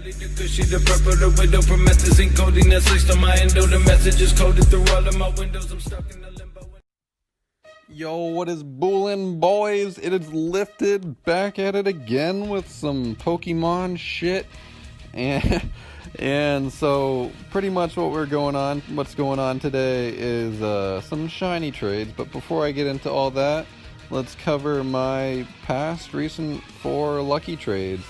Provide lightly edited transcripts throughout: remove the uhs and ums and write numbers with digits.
The cushy, the purple, the window, promethazine coding that's laced on my endo. The message is coded through all of my windows. I'm stuck in the limbo. Yo, what is bullin', boys? It is Lifted, back at it again with some Pokemon shit. And so pretty much what's going on today is some shiny trades. But before I get into all that, let's cover my recent 4 lucky trades.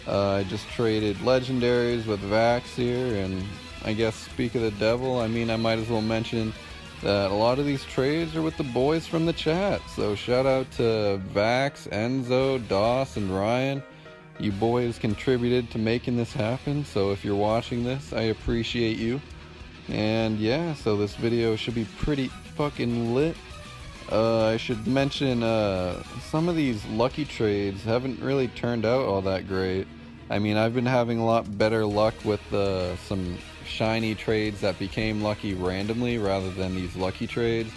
I just traded legendaries with Vax here, and I guess speak of the devil, I mean, I might as well mention that a lot of these trades are with the boys from the chat. So shout out to Vax, Enzo, Doss, and Ryan. You boys contributed to making this happen, so if you're watching this, I appreciate you. And yeah, so this video should be pretty fucking lit. I should mention some of these lucky trades haven't really turned out all that great. I mean, I've been having a lot better luck with some shiny trades that became lucky randomly rather than these lucky trades.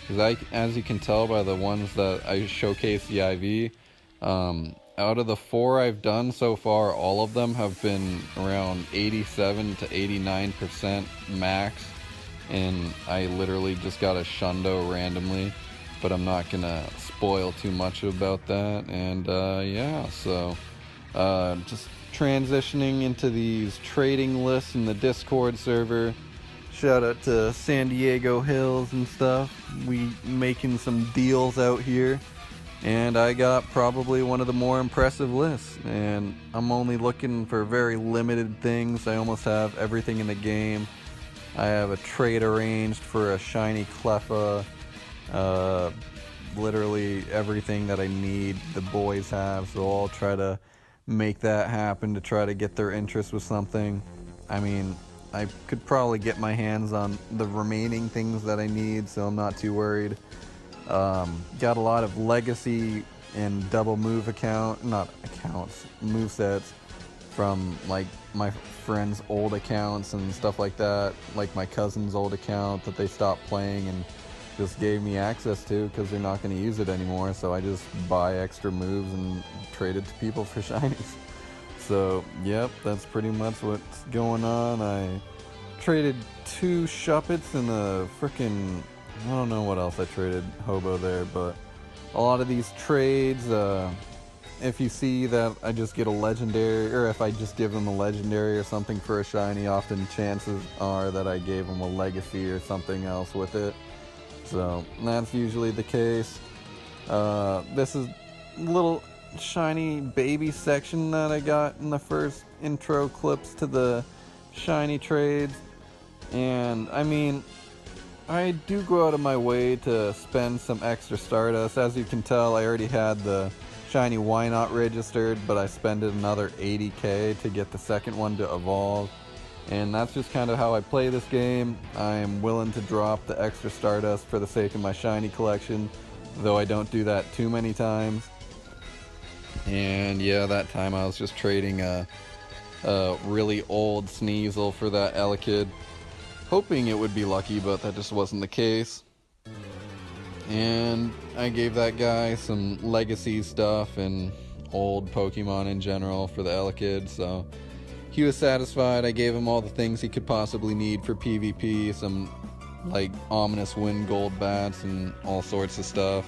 Because as you can tell by the ones that I showcased the IV, out of the 4 I've done so far, all of them have been around 87 to 89% max. And I literally just got a Shundo randomly. But I'm not gonna spoil too much about that. And yeah, so just transitioning into these trading lists in the Discord server. Shout out to San Diego Hills and stuff. We making some deals out here. And I got probably one of the more impressive lists. And I'm only looking for very limited things. I almost have everything in the game. I have a trade arranged for a shiny Cleffa. Literally everything that I need the boys have, so I'll try to make that happen to try to get their interest with something. I mean, I could probably get my hands on the remaining things that I need, so I'm not too worried. Got a lot of legacy and double move movesets from like my friends' old accounts and stuff like that, like my cousin's old account that they stopped playing and just gave me access to because they're not going to use it anymore. So I just buy extra moves and trade it to people for shinies. So yep, that's pretty much what's going on. I traded 2 Shuppets and a frickin' I don't know what else I traded Hobo there, but a lot of these trades, if you see that I just get a legendary, or if I just give them a legendary or something for a shiny, often chances are that I gave them a legacy or something else with it. So that's usually the case. This is a little shiny baby section that I got in the first intro clips to the shiny trades. And I mean, I do go out of my way to spend some extra Stardust. As you can tell, I already had the shiny Why Not registered, but I spent another 80k to get the second one to evolve. And that's just kind of how I play this game. I am willing to drop the extra Stardust for the sake of my shiny collection, though I don't do that too many times. And yeah, that time I was just trading a really old Sneasel for that Elekid, hoping it would be lucky, but that just wasn't the case. And I gave that guy some legacy stuff and old Pokemon in general for the Elekid, so he was satisfied. I gave him all the things he could possibly need for PvP, some like ominous wind gold bats and all sorts of stuff.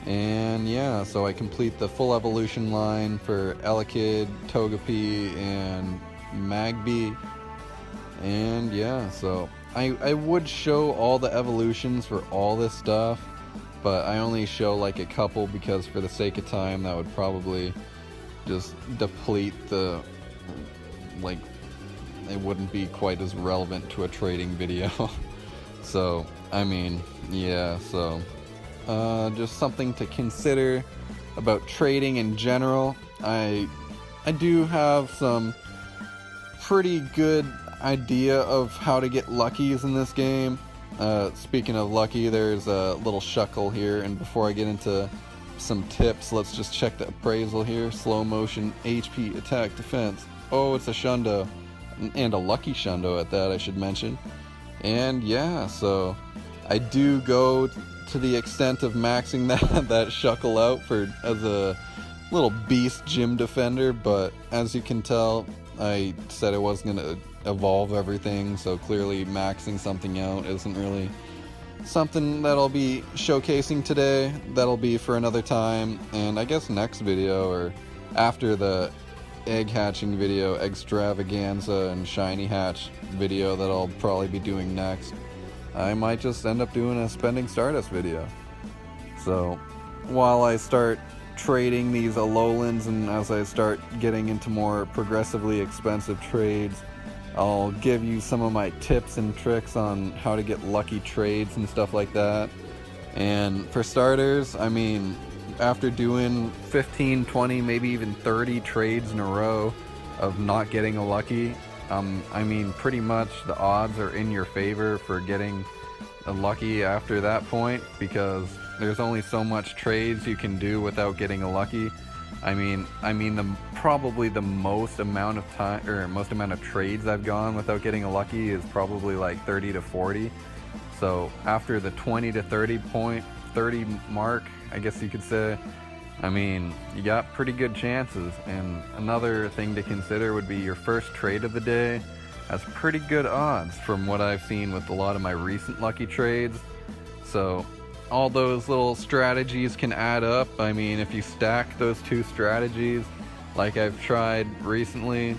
And yeah, so I complete the full evolution line for Elekid, Togepi, and Magby. And yeah, so I would show all the evolutions for all this stuff, but I only show like a couple because for the sake of time that would probably just deplete the, like, it wouldn't be quite as relevant to a trading video. So I mean, yeah, so just something to consider about trading in general. I do have some pretty good idea of how to get luckies in this game. Speaking of lucky, there's a little Shuckle here, and before I get into some tips, let's just check the appraisal here. Slow motion, HP, attack, defense. Oh, it's a Shundo, and a lucky Shundo at that, I should mention. And yeah, so I do go to the extent of maxing that Shuckle out as a little beast gym defender, but as you can tell, I said I wasn't going to evolve everything, so clearly maxing something out isn't really something that I'll be showcasing today. That'll be for another time, and I guess next video, or after the egg hatching video, extravaganza and shiny hatch video that I'll probably be doing next, I might just end up doing a spending Stardust video. So while I start trading these Alolans and as I start getting into more progressively expensive trades, I'll give you some of my tips and tricks on how to get lucky trades and stuff like that. And for starters, I mean, after doing 15, 20, maybe even 30 trades in a row of not getting a lucky, I mean, pretty much the odds are in your favor for getting a lucky after that point, because there's only so much trades you can do without getting a lucky. I mean, probably the most amount of time, or most amount of trades I've gone without getting a lucky is probably like 30 to 40. So after the 20 to 30 mark, I guess you could say, I mean, you got pretty good chances. And another thing to consider would be your first trade of the day has pretty good odds from what I've seen with a lot of my recent lucky trades. So all those little strategies can add up. I mean, if you stack those two strategies, like I've tried recently,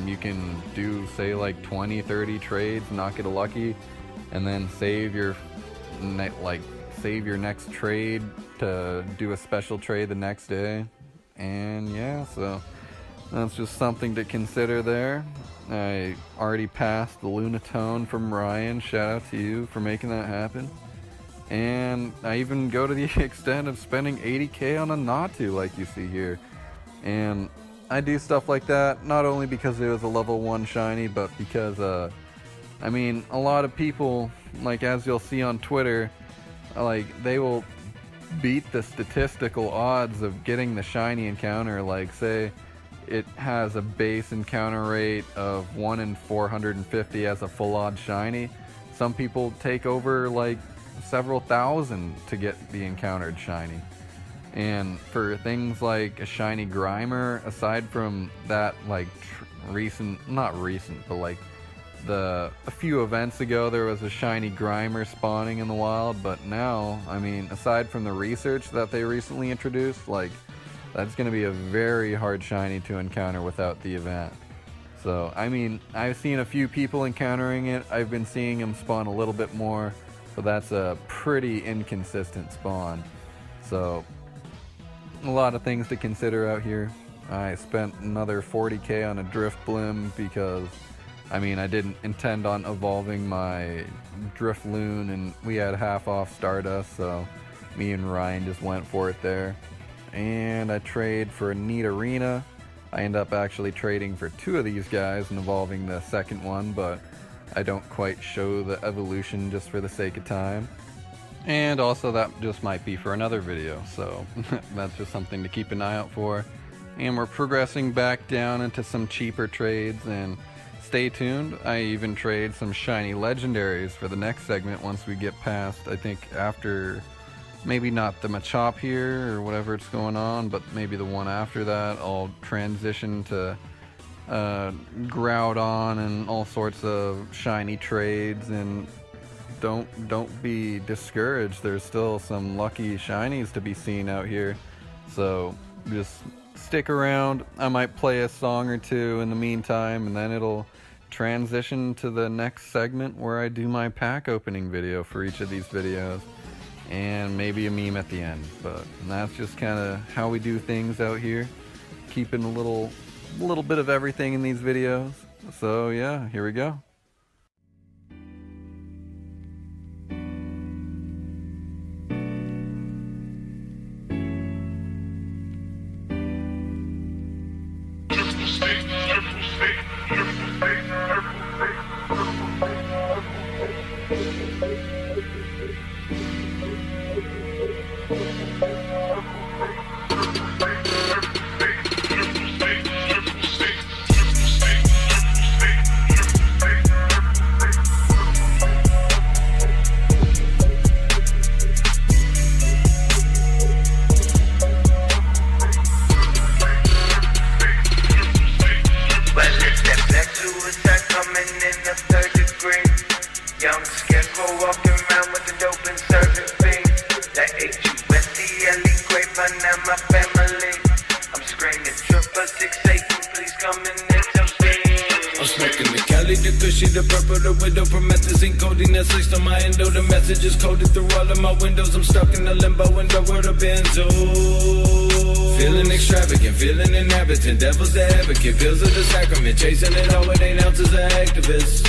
you can do, say, like 20, 30 trades, not get a lucky, and then save your next trade to do a special trade the next day. And yeah, so that's just something to consider there. I already passed the Lunatone from Ryan. Shout out to you for making that happen. And I even go to the extent of spending 80k on a Natu, like you see here. And I do stuff like that not only because it was a level 1 shiny, but because I mean, a lot of people, like as you'll see on Twitter, like they will beat the statistical odds of getting the shiny encounter. Like, say it has a base encounter rate of 1 in 450 as a full odd shiny. Some people take over like several thousand to get the encountered shiny. And for things like a shiny Grimer, aside from that, like not recent, but like a few events ago there was a shiny Grimer spawning in the wild, but now, I mean, aside from the research that they recently introduced, like that's going to be a very hard shiny to encounter without the event. So I mean, I've seen a few people encountering it. I've been seeing them spawn a little bit more, but that's a pretty inconsistent spawn. So a lot of things to consider out here. I spent another 40k on a Drifblim because, I mean, I didn't intend on evolving my Drifloon, and we had half off Stardust, so me and Ryan just went for it there. And I trade for a Nidorina. I end up actually trading for 2 of these guys and evolving the second one, but I don't quite show the evolution just for the sake of time. And also that just might be for another video, so that's just something to keep an eye out for. And we're progressing back down into some cheaper trades, and stay tuned. I even trade some shiny legendaries for the next segment once we get past, I think after, maybe not the Machop here or whatever it's going on, but maybe the one after that, I'll transition to Groudon and all sorts of shiny trades. And don't be discouraged, there's still some lucky shinies to be seen out here, so just stick around. I might play a song or two in the meantime, and then it'll transition to the next segment where I do my pack opening video for each of these videos, and maybe a meme at the end. But that's just kind of how we do things out here, keeping a little bit of everything in these videos. So yeah, here we go. please come and intervene. I'm smoking the Cali, the Cushy, the purple, the widow, promethazine, codeine that's laced on my endo. The message is coded through all of my windows. I'm stuck in the limbo in the world of benzo. Feeling extravagant, feeling inhabitant, devil's the advocate, pills of the sacrament, chasing it all with 8 ounces of activists.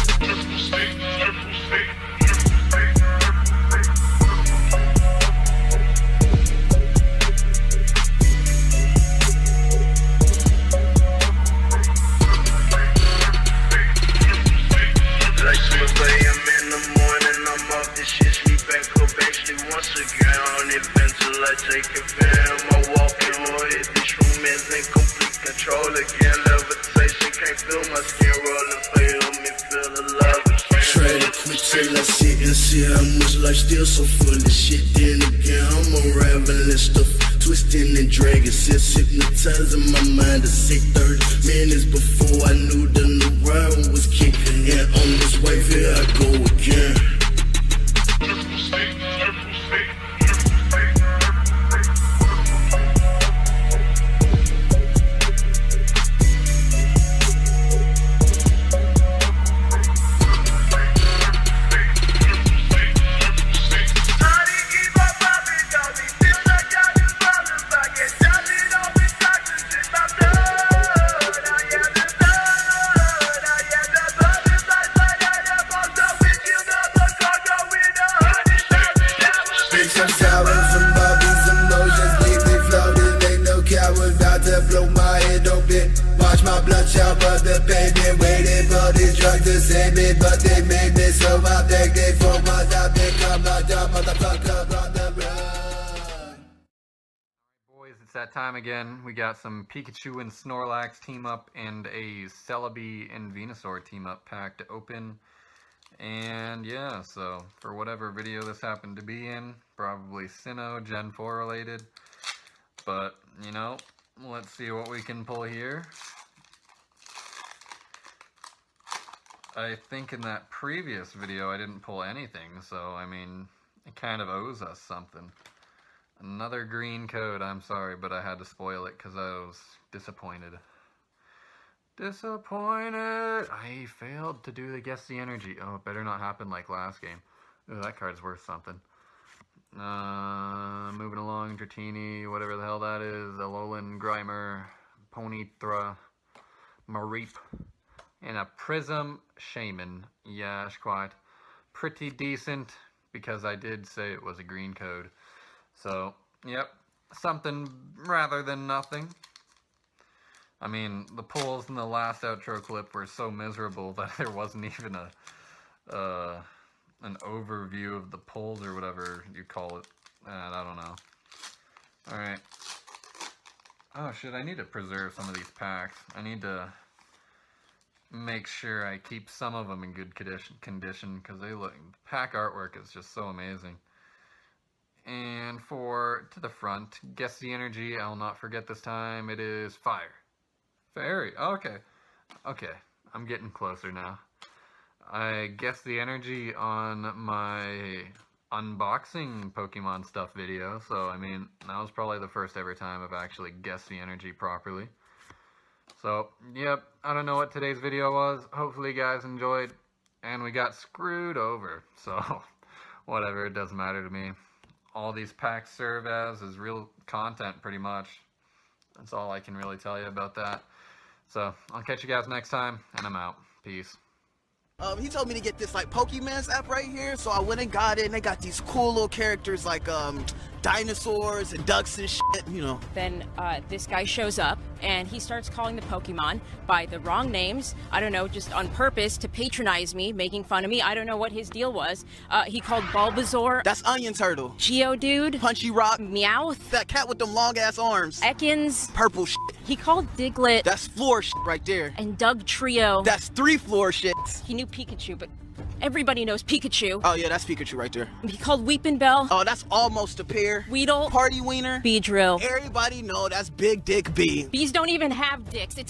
Take a film, my walking on it. This room is in complete control again. Levitation can't feel my skin rolling. Feel me, feel the love again. Try to quit till I sit and see how much life still so full of shit. Then again, I'm unraveling stuff, twisting and dragging. Since hypnotizing my mind to say 30 minutes before I knew the new round was kicking. And on this wave, here I go again. Blow my head open, watch my blood shout, but the payment waiting for these drugs to save me, but they made me so I think they for my job, become my job, motherfucker on the run. Boys, it's that time again. We got some Pikachu and Snorlax team up and a Celebi and Venusaur team up pack to open. And yeah, so for whatever video this happened to be in, probably Sinnoh Gen 4 related, but you know, let's see what we can pull here. I think in that previous video I didn't pull anything, so I mean, it kind of owes us something. Another green code, I'm sorry, but I had to spoil it because I was disappointed. Disappointed! I failed to do the Guess the Energy. Oh, it better not happen like last game. Ooh, that card's worth something. Moving along, Dratini, whatever the hell that is, Alolan, Grimer, Ponythra, Mareep, and a Prism Shaman. Yeah, quite pretty decent, because I did say it was a green code. So, yep, something rather than nothing. I mean, the pulls in the last outro clip were so miserable that there wasn't even an overview of the pulls or whatever you call it. I don't know. Alright. Oh shit, I need to preserve some of these packs. I need to make sure I keep some of them in good condition because they look, pack artwork is just so amazing. And to the front, Guess the Energy, I'll not forget this time, it is Fire. Fairy, okay. Okay, I'm getting closer now. I guessed the energy on my unboxing Pokemon stuff video, so I mean, that was probably the first ever time I've actually guessed the energy properly. So, yep, I don't know what today's video was. Hopefully you guys enjoyed, and we got screwed over, so whatever, it doesn't matter to me. All these packs serve as is real content, pretty much. That's all I can really tell you about that. So, I'll catch you guys next time, and I'm out. Peace. He told me to get this like Pokemans app right here, so I went and got it, and they got these cool little characters like dinosaurs and ducks and shit, you know. Then this guy shows up and he starts calling the Pokemon by the wrong names. I don't know, just on purpose to patronize me, making fun of me. I don't know what his deal was. He called Bulbasaur. That's Onion Turtle. Geodude. Punchy Rock. Meowth. That cat with them long ass arms. Ekans. Purple shit. He called Diglett. That's floor shit right there. And Doug Trio. That's 3 floor shits. He knew Pikachu, but everybody knows Pikachu. Oh yeah, that's Pikachu right there. He called Weepin' Bell. Oh, that's almost a pair. Weedle. Party Wiener. Beedrill. Everybody know that's Big Dick B. Bees don't even have dicks. It's